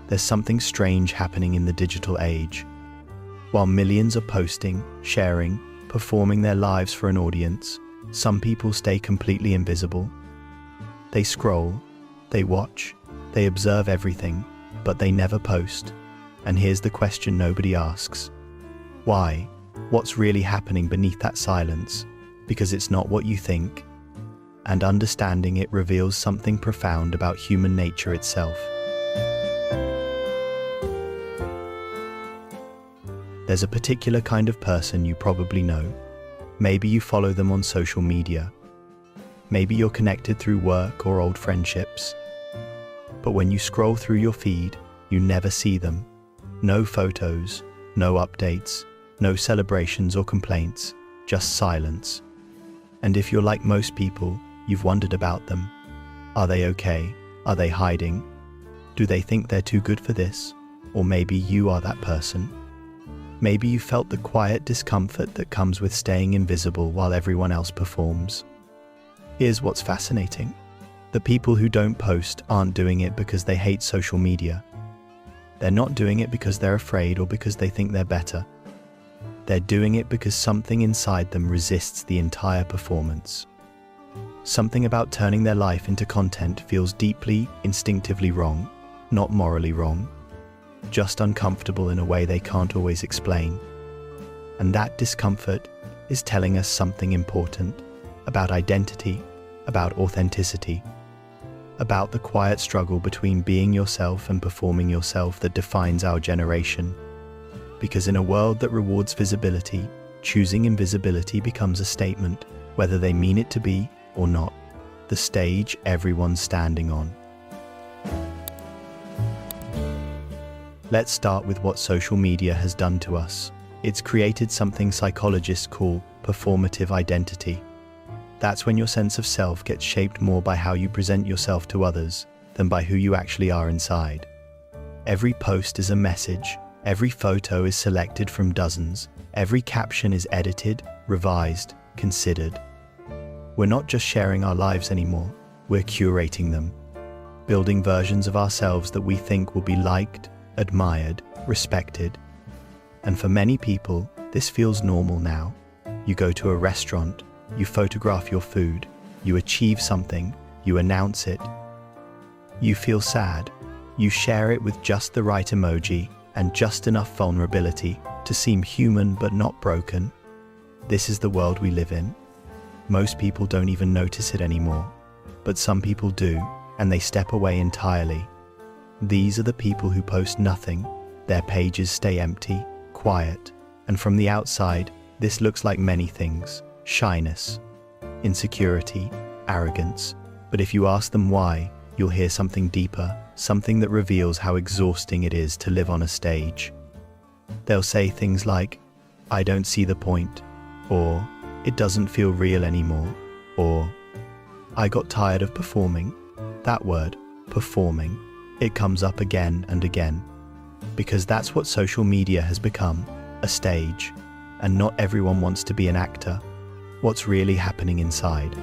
there's something strange happening in the digital age. While millions are posting, sharing, performing their lives for an audience, some people stay completely invisible. They scroll, they watch, they observe everything, but they never post. And here's the question nobody asks. Why? What's really happening beneath that silence? Because it's not what you think. And understanding it reveals something profound about human nature itself. There's a particular kind of person you probably know. Maybe you follow them on social media. Maybe you're connected through work or old friendships. But when you scroll through your feed, you never see them. No photos, no updates, no celebrations or complaints, just silence. And if you're like most people, you've wondered about them. Are they okay? Are they hiding? Do they think they're too good for this? Or maybe you are that person. Maybe you felt the quiet discomfort that comes with staying invisible while everyone else performs. Here's what's fascinating. The people who don't post aren't doing it because they hate social media. They're not doing it because they're afraid or because they think they're better. They're doing it because something inside them resists the entire performance. Something about turning their life into content feels deeply, instinctively wrong, not morally wrong, just uncomfortable in a way they can't always explain. And that discomfort is telling us something important about identity, about authenticity, about the quiet struggle between being yourself and performing yourself that defines our generation. Because in a world that rewards visibility, choosing invisibility becomes a statement, whether they mean it to be or not. The stage everyone's standing on. Let's start with what social media has done to us. It's created something psychologists call performative identity. That's when your sense of self gets shaped more by how you present yourself to others than by who you actually are inside. Every post is a message, every photo is selected from dozens, every caption is edited, revised, considered. We're not just sharing our lives anymore, we're curating them, building versions of ourselves that we think will be liked, admired, respected. And for many people, this feels normal now. You go to a restaurant, you photograph your food, you achieve something, you announce it. You feel sad, you share it with just the right emoji and just enough vulnerability to seem human but not broken. This is the world we live in. Most people don't even notice it anymore, but some people do, and they step away entirely. These are the people who post nothing. Their pages stay empty, quiet, and from the outside, this looks like many things: shyness, insecurity, arrogance. But if you ask them why, you'll hear something deeper, something that reveals how exhausting it is to live on a stage. They'll say things like, "I don't see the point," or "It doesn't feel real anymore," or "I got tired of performing." That word, performing, it comes up again and again, because that's what social media has become, a stage, and not everyone wants to be an actor. What's really happening inside?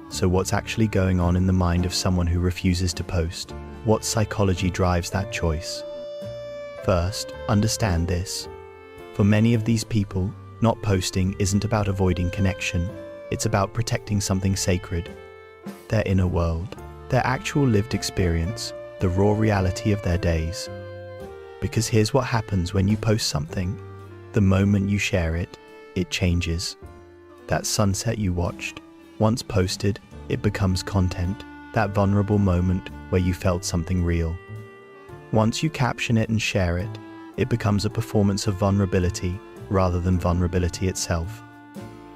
So what's actually going on in the mind of someone who refuses to post? What psychology drives that choice? First, understand this. For many of these people, not posting isn't about avoiding connection, it's about protecting something sacred. Their inner world, their actual lived experience, the raw reality of their days. Because here's what happens when you post something. The moment you share it, it changes. That sunset you watched, once posted, it becomes content, that vulnerable moment where you felt something real. Once you caption it and share it, it becomes a performance of vulnerability rather than vulnerability itself.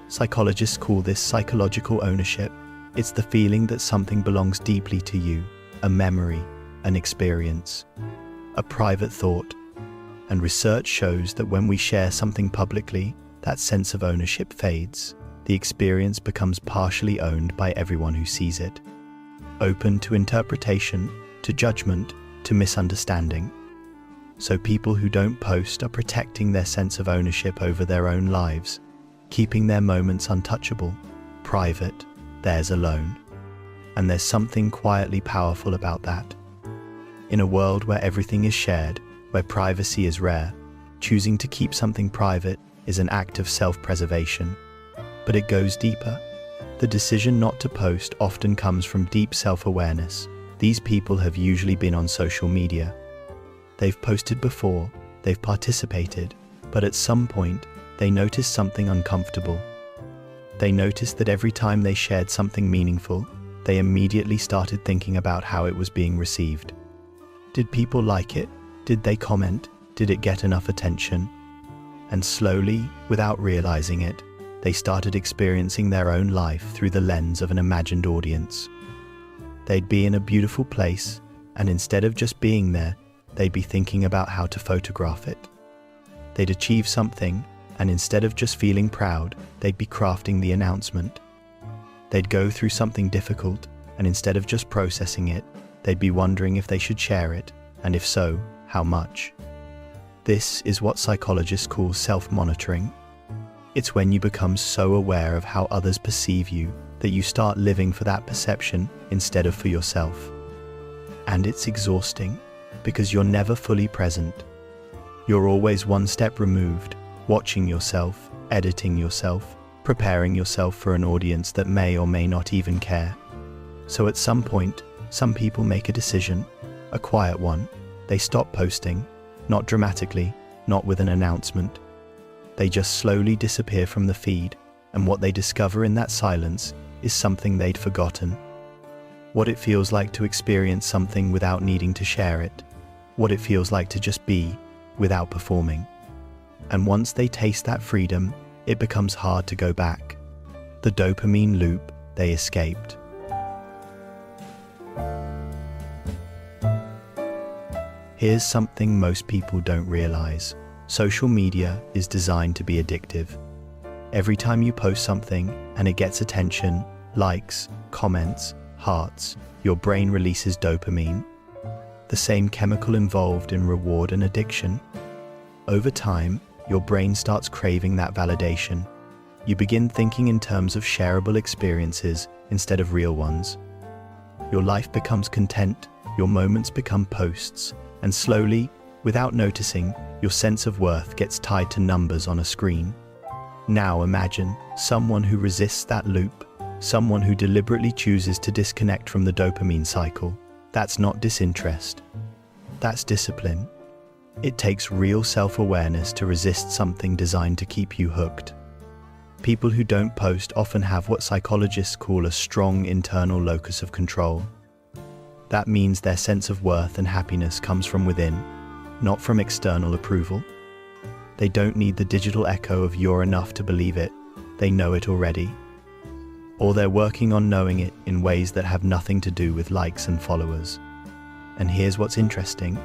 Psychologists call this psychological ownership. It's the feeling that something belongs deeply to you, a memory, an experience, a private thought. And research shows that when we share something publicly, that sense of ownership fades. The experience becomes partially owned by everyone who sees it, open to interpretation, to judgment, to misunderstanding. So people who don't post are protecting their sense of ownership over their own lives, keeping their moments untouchable, private, theirs alone. And there's something quietly powerful about that. In a world where everything is shared, where privacy is rare, choosing to keep something private is an act of self-preservation. But it goes deeper. The decision not to post often comes from deep self-awareness. These people have usually been on social media. They've posted before, they've participated, but at some point, they noticed something uncomfortable. They noticed that every time they shared something meaningful, they immediately started thinking about how it was being received. Did people like it? Did they comment? Did it get enough attention? And slowly, without realizing it, they started experiencing their own life through the lens of an imagined audience. They'd be in a beautiful place, and instead of just being there, they'd be thinking about how to photograph it. They'd achieve something, and instead of just feeling proud, they'd be crafting the announcement. They'd go through something difficult, and instead of just processing it, they'd be wondering if they should share it, and if so, how much. This is what psychologists call self-monitoring. It's when you become so aware of how others perceive you that you start living for that perception instead of for yourself. And it's exhausting, because you're never fully present. You're always one step removed, watching yourself, editing yourself, preparing yourself for an audience that may or may not even care. So at some point, some people make a decision, a quiet one. They stop posting, not dramatically, not with an announcement. They just slowly disappear from the feed, and what they discover in that silence is something they'd forgotten. What it feels like to experience something without needing to share it. What it feels like to just be, without performing. And once they taste that freedom, it becomes hard to go back. The dopamine loop they escaped. Here's something most people don't realize. Social media is designed to be addictive. Every time you post something and it gets attention, likes, comments, hearts, your brain releases dopamine, the same chemical involved in reward and addiction. Over time, your brain starts craving that validation. You begin thinking in terms of shareable experiences instead of real ones. Your life becomes content, your moments become posts, and slowly, without noticing, your sense of worth gets tied to numbers on a screen. Now imagine someone who resists that loop, someone who deliberately chooses to disconnect from the dopamine cycle. That's not disinterest. That's discipline. It takes real self-awareness to resist something designed to keep you hooked. People who don't post often have what psychologists call a strong internal locus of control. That means their sense of worth and happiness comes from within, not from external approval. They don't need the digital echo of "you're enough" to believe it. They know it already. Or they're working on knowing it in ways that have nothing to do with likes and followers. And here's what's interesting.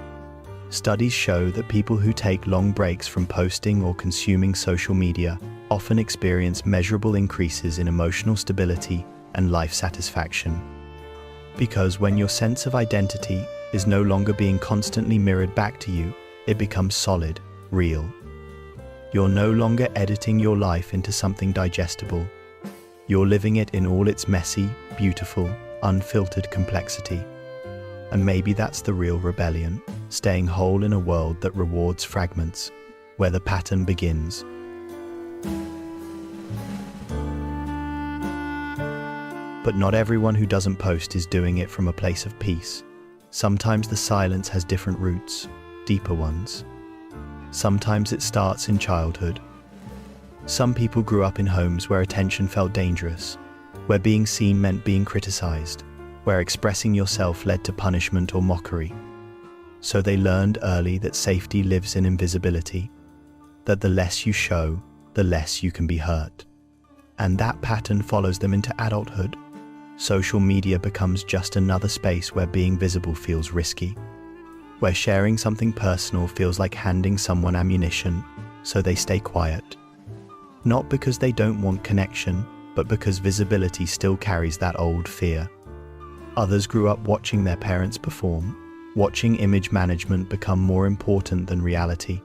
Studies show that people who take long breaks from posting or consuming social media often experience measurable increases in emotional stability and life satisfaction. Because when your sense of identity is no longer being constantly mirrored back to you, it becomes solid, real. You're no longer editing your life into something digestible. You're living it in all its messy, beautiful, unfiltered complexity. And maybe that's the real rebellion, staying whole in a world that rewards fragments, where the pattern begins. But not everyone who doesn't post is doing it from a place of peace. Sometimes the silence has different roots, deeper ones. Sometimes it starts in childhood. Some people grew up in homes where attention felt dangerous, where being seen meant being criticized, where expressing yourself led to punishment or mockery. So they learned early that safety lives in invisibility, that the less you show, the less you can be hurt. And that pattern follows them into adulthood. Social media becomes just another space where being visible feels risky, where sharing something personal feels like handing someone ammunition, so they stay quiet. Not because they don't want connection, but because visibility still carries that old fear. Others grew up watching their parents perform, watching image management become more important than reality,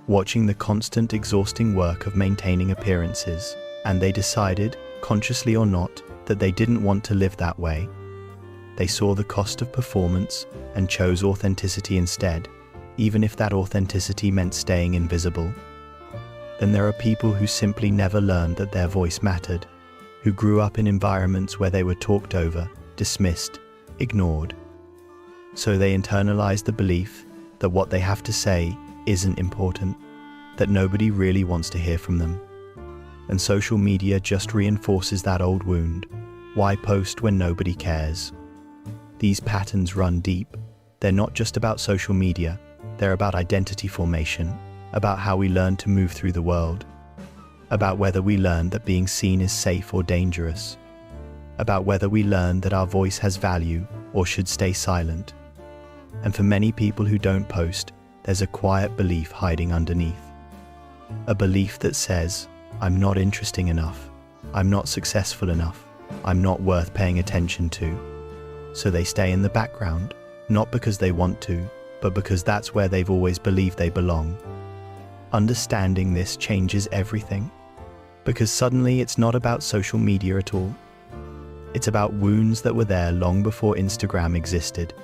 watching the constant exhausting work of maintaining appearances, and they decided, consciously or not, that they didn't want to live that way. They saw the cost of performance and chose authenticity instead, even if that authenticity meant staying invisible. Then there are people who simply never learned that their voice mattered, who grew up in environments where they were talked over, dismissed, ignored. So they internalized the belief that what they have to say isn't important, that nobody really wants to hear from them. And social media just reinforces that old wound. Why post when nobody cares? These patterns run deep. They're not just about social media, they're about identity formation, about how we learn to move through the world, about whether we learn that being seen is safe or dangerous, about whether we learn that our voice has value or should stay silent. And for many people who don't post, there's a quiet belief hiding underneath. A belief that says, I'm not interesting enough, I'm not successful enough, I'm not worth paying attention to. So they stay in the background, not because they want to, but because that's where they've always believed they belong. Understanding this changes everything, because suddenly it's not about social media at all. It's about wounds that were there long before Instagram existed.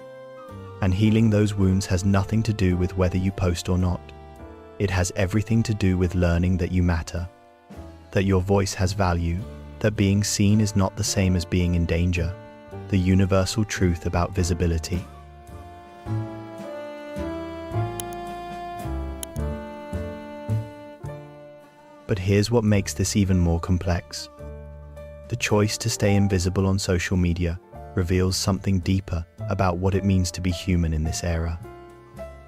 And healing those wounds has nothing to do with whether you post or not. It has everything to do with learning that you matter, that your voice has value, that being seen is not the same as being in danger, the universal truth about visibility. But here's what makes this even more complex. The choice to stay invisible on social media reveals something deeper about what it means to be human in this era.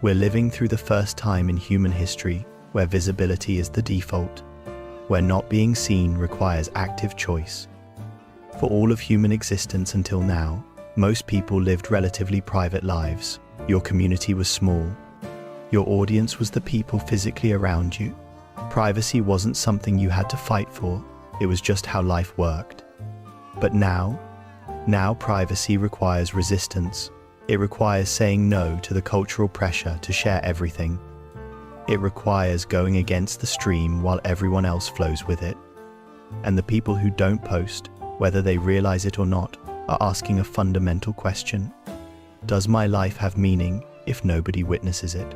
We're living through the first time in human history where visibility is the default, where not being seen requires active choice. For all of human existence until now, most people lived relatively private lives. Your community was small. Your audience was the people physically around you. Privacy wasn't something you had to fight for, it was just how life worked. But now privacy requires resistance. It requires saying no to the cultural pressure to share everything. It requires going against the stream while everyone else flows with it. And the people who don't post, whether they realize it or not, are asking a fundamental question. Does my life have meaning if nobody witnesses it?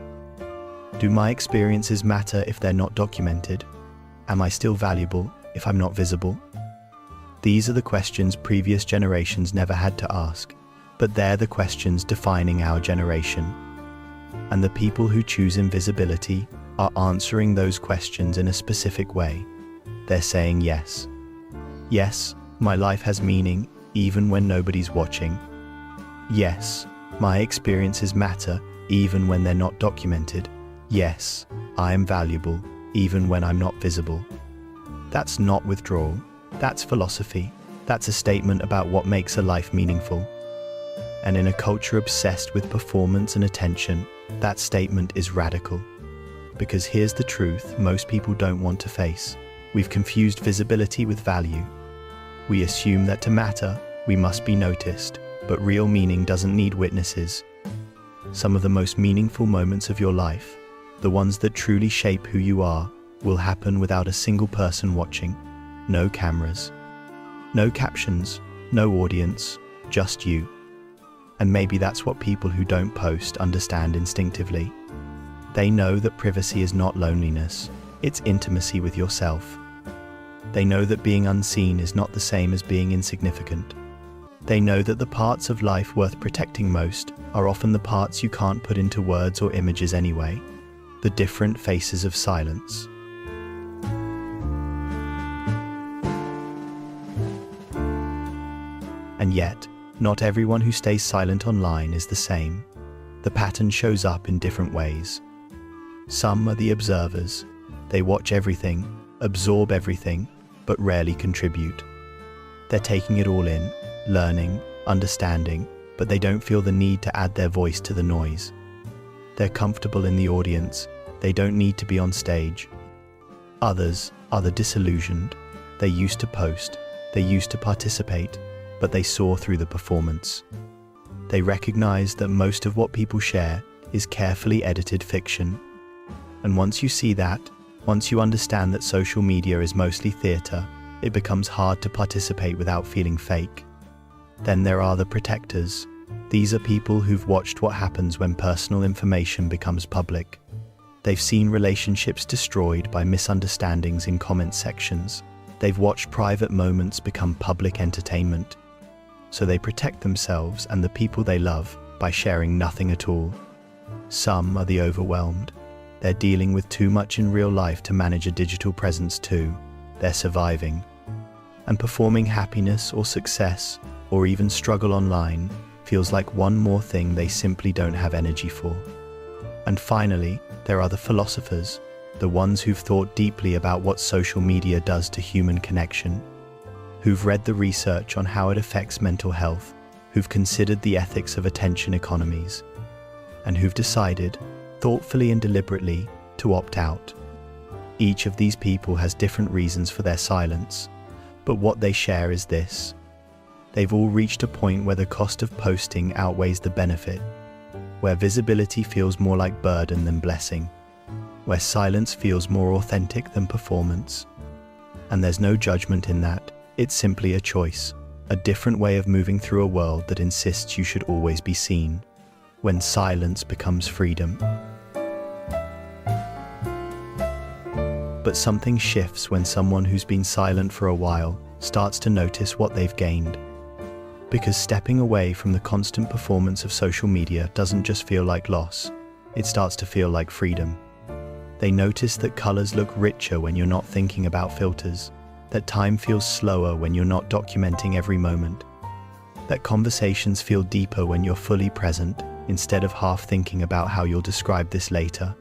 Do my experiences matter if they're not documented? Am I still valuable if I'm not visible? These are the questions previous generations never had to ask, but they're the questions defining our generation. And the people who choose invisibility are answering those questions in a specific way. They're saying yes. Yes, my life has meaning even when nobody's watching. Yes, my experiences matter even when they're not documented. Yes, I am valuable even when I'm not visible. That's not withdrawal, that's philosophy. That's a statement about what makes a life meaningful. And in a culture obsessed with performance and attention, that statement is radical. Because here's the truth most people don't want to face. We've confused visibility with value. We assume that to matter, we must be noticed, but real meaning doesn't need witnesses. Some of the most meaningful moments of your life, the ones that truly shape who you are, will happen without a single person watching. No cameras, no captions, no audience, just you. And maybe that's what people who don't post understand instinctively. They know that privacy is not loneliness, it's intimacy with yourself. They know that being unseen is not the same as being insignificant. They know that the parts of life worth protecting most are often the parts you can't put into words or images anyway. The different faces of silence. And yet, not everyone who stays silent online is the same. The pattern shows up in different ways. Some are the observers. They watch everything, absorb everything, but rarely contribute. They're taking it all in, learning, understanding, but they don't feel the need to add their voice to the noise. They're comfortable in the audience. They don't need to be on stage. Others are the disillusioned. They used to post, they used to participate, but they saw through the performance. They recognize that most of what people share is carefully edited fiction. And once you see that, once you understand that social media is mostly theater, it becomes hard to participate without feeling fake. Then there are the protectors. These are people who've watched what happens when personal information becomes public. They've seen relationships destroyed by misunderstandings in comment sections. They've watched private moments become public entertainment. So they protect themselves and the people they love by sharing nothing at all. Some are the overwhelmed. They're dealing with too much in real life to manage a digital presence too. They're surviving. And performing happiness or success, or even struggle online, feels like one more thing they simply don't have energy for. And finally, there are the philosophers, the ones who've thought deeply about what social media does to human connection, who've read the research on how it affects mental health, who've considered the ethics of attention economies, and who've decided, thoughtfully and deliberately, to opt out. Each of these people has different reasons for their silence, but what they share is this. They've all reached a point where the cost of posting outweighs the benefit, where visibility feels more like burden than blessing, where silence feels more authentic than performance. And there's no judgment in that. It's simply a choice, a different way of moving through a world that insists you should always be seen, when silence becomes freedom. But something shifts when someone who's been silent for a while starts to notice what they've gained. Because stepping away from the constant performance of social media doesn't just feel like loss, it starts to feel like freedom. They notice that colors look richer when you're not thinking about filters, that time feels slower when you're not documenting every moment, that conversations feel deeper when you're fully present instead of half thinking about how you'll describe this later.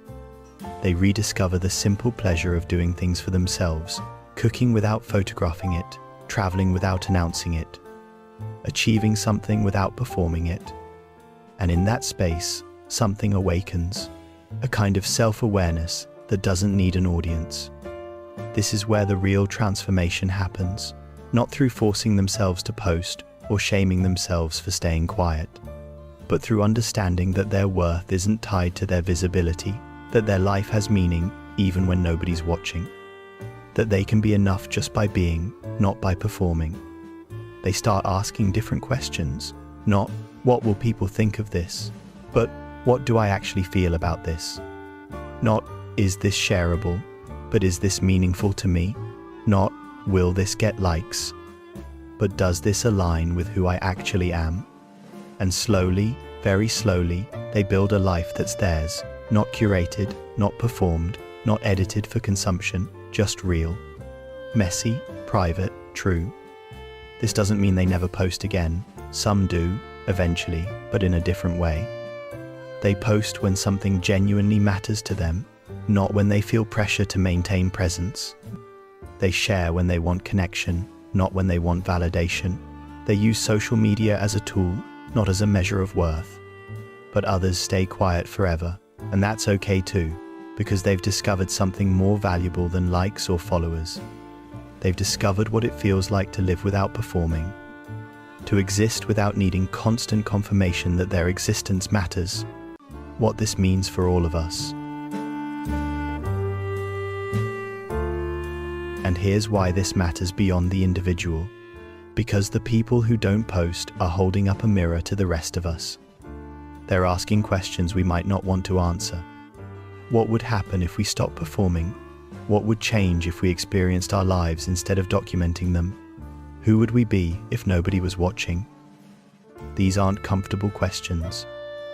They rediscover the simple pleasure of doing things for themselves, cooking without photographing it, traveling without announcing it, achieving something without performing it. And in that space, something awakens, a kind of self-awareness that doesn't need an audience. This is where the real transformation happens, not through forcing themselves to post or shaming themselves for staying quiet, but through understanding that their worth isn't tied to their visibility, that their life has meaning even when nobody's watching, that they can be enough just by being, not by performing. They start asking different questions, not what will people think of this, but what do I actually feel about this? Not is this shareable, but is this meaningful to me? Not will this get likes, but does this align with who I actually am? And slowly, very slowly, they build a life that's theirs, not curated, not performed, not edited for consumption, just real. Messy, private, true. This doesn't mean they never post again. Some do, eventually, but in a different way. They post when something genuinely matters to them, not when they feel pressure to maintain presence. They share when they want connection, not when they want validation. They use social media as a tool, not as a measure of worth. But others stay quiet forever, and that's okay too, because they've discovered something more valuable than likes or followers. They've discovered what it feels like to live without performing, to exist without needing constant confirmation that their existence matters. What this means for all of us. And here's why this matters beyond the individual. Because the people who don't post are holding up a mirror to the rest of us. They're asking questions we might not want to answer. What would happen if we stopped performing? What would change if we experienced our lives instead of documenting them? Who would we be if nobody was watching? These aren't comfortable questions,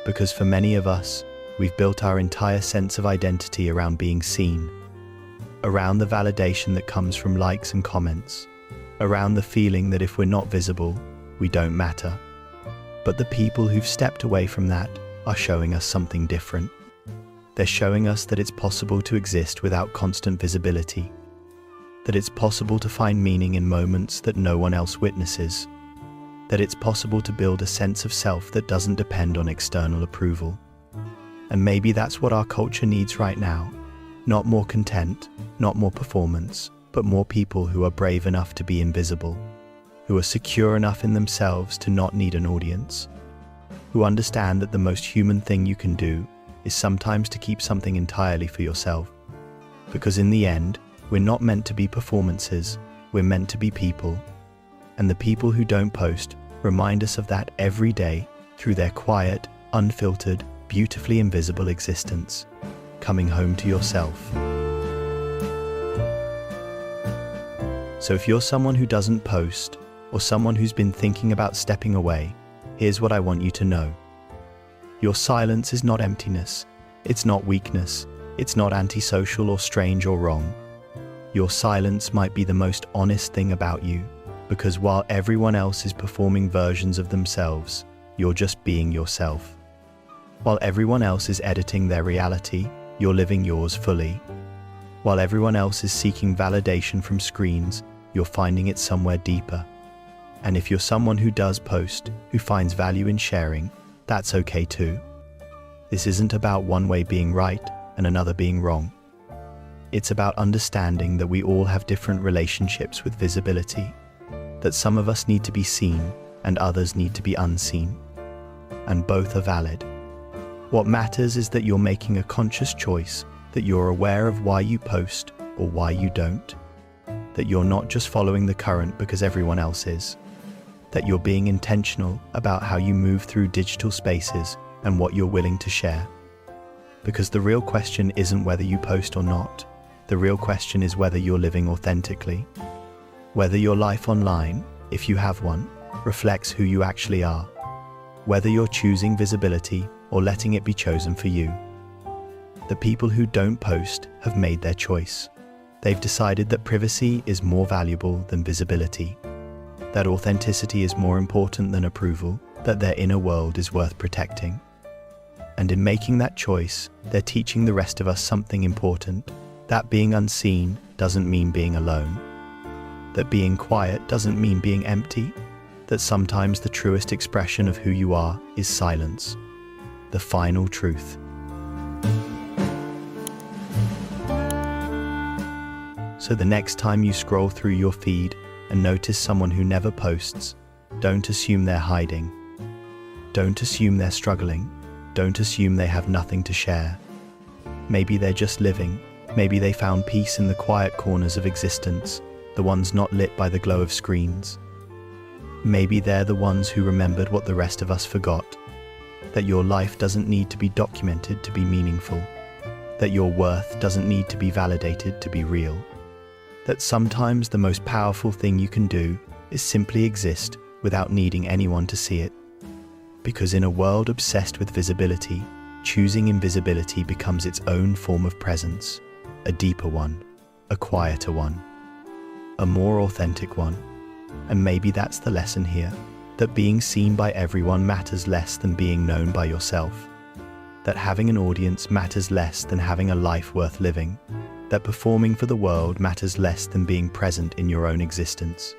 because for many of us, we've built our entire sense of identity around being seen, around the validation that comes from likes and comments, around the feeling that if we're not visible, we don't matter. But the people who've stepped away from that are showing us something different. They're showing us that it's possible to exist without constant visibility, that it's possible to find meaning in moments that no one else witnesses, that it's possible to build a sense of self that doesn't depend on external approval. And maybe that's what our culture needs right now. Not more content, not more performance, but more people who are brave enough to be invisible, who are secure enough in themselves to not need an audience, who understand that the most human thing you can do is sometimes to keep something entirely for yourself. Because in the end, we're not meant to be performances, we're meant to be people. And the people who don't post remind us of that every day through their quiet, unfiltered, beautifully invisible existence. Coming home to yourself. So if you're someone who doesn't post, or someone who's been thinking about stepping away, here's what I want you to know. Your silence is not emptiness. It's not weakness. It's not antisocial or strange or wrong. Your silence might be the most honest thing about you, because while everyone else is performing versions of themselves, you're just being yourself. While everyone else is editing their reality, you're living yours fully. While everyone else is seeking validation from screens, you're finding it somewhere deeper. And if you're someone who does post, who finds value in sharing, that's okay too. This isn't about one way being right and another being wrong. It's about understanding that we all have different relationships with visibility, that some of us need to be seen and others need to be unseen. And both are valid. What matters is that you're making a conscious choice, that you're aware of why you post or why you don't, that you're not just following the current because everyone else is, that you're being intentional about how you move through digital spaces and what you're willing to share. Because the real question isn't whether you post or not. The real question is whether you're living authentically. Whether your life online, if you have one, reflects who you actually are. Whether you're choosing visibility or letting it be chosen for you. The people who don't post have made their choice. They've decided that privacy is more valuable than visibility, that authenticity is more important than approval, that their inner world is worth protecting. And in making that choice, they're teaching the rest of us something important, that being unseen doesn't mean being alone, that being quiet doesn't mean being empty, that sometimes the truest expression of who you are is silence, the final truth. So the next time you scroll through your feed and notice someone who never posts, don't assume they're hiding. Don't assume they're struggling. Don't assume they have nothing to share. Maybe they're just living. Maybe they found peace in the quiet corners of existence, the ones not lit by the glow of screens. Maybe they're the ones who remembered what the rest of us forgot, that your life doesn't need to be documented to be meaningful, that your worth doesn't need to be validated to be real, that sometimes the most powerful thing you can do is simply exist without needing anyone to see it. Because in a world obsessed with visibility, choosing invisibility becomes its own form of presence, a deeper one, a quieter one, a more authentic one. And maybe that's the lesson here, that being seen by everyone matters less than being known by yourself, that having an audience matters less than having a life worth living, that performing for the world matters less than being present in your own existence.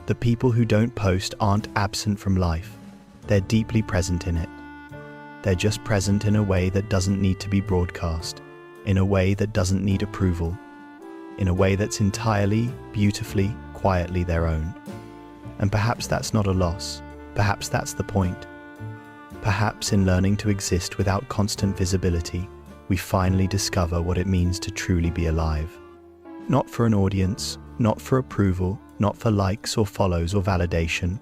The people who don't post aren't absent from life, they're deeply present in it. They're just present in a way that doesn't need to be broadcast, in a way that doesn't need approval, in a way that's entirely, beautifully, quietly their own. And perhaps that's not a loss. Perhaps that's the point. Perhaps in learning to exist without constant visibility, we finally discover what it means to truly be alive. Not for an audience, not for approval, not for likes or follows or validation.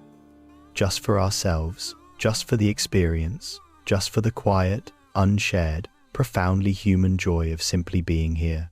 Just for ourselves, just for the experience, just for the quiet, unshared, profoundly human joy of simply being here.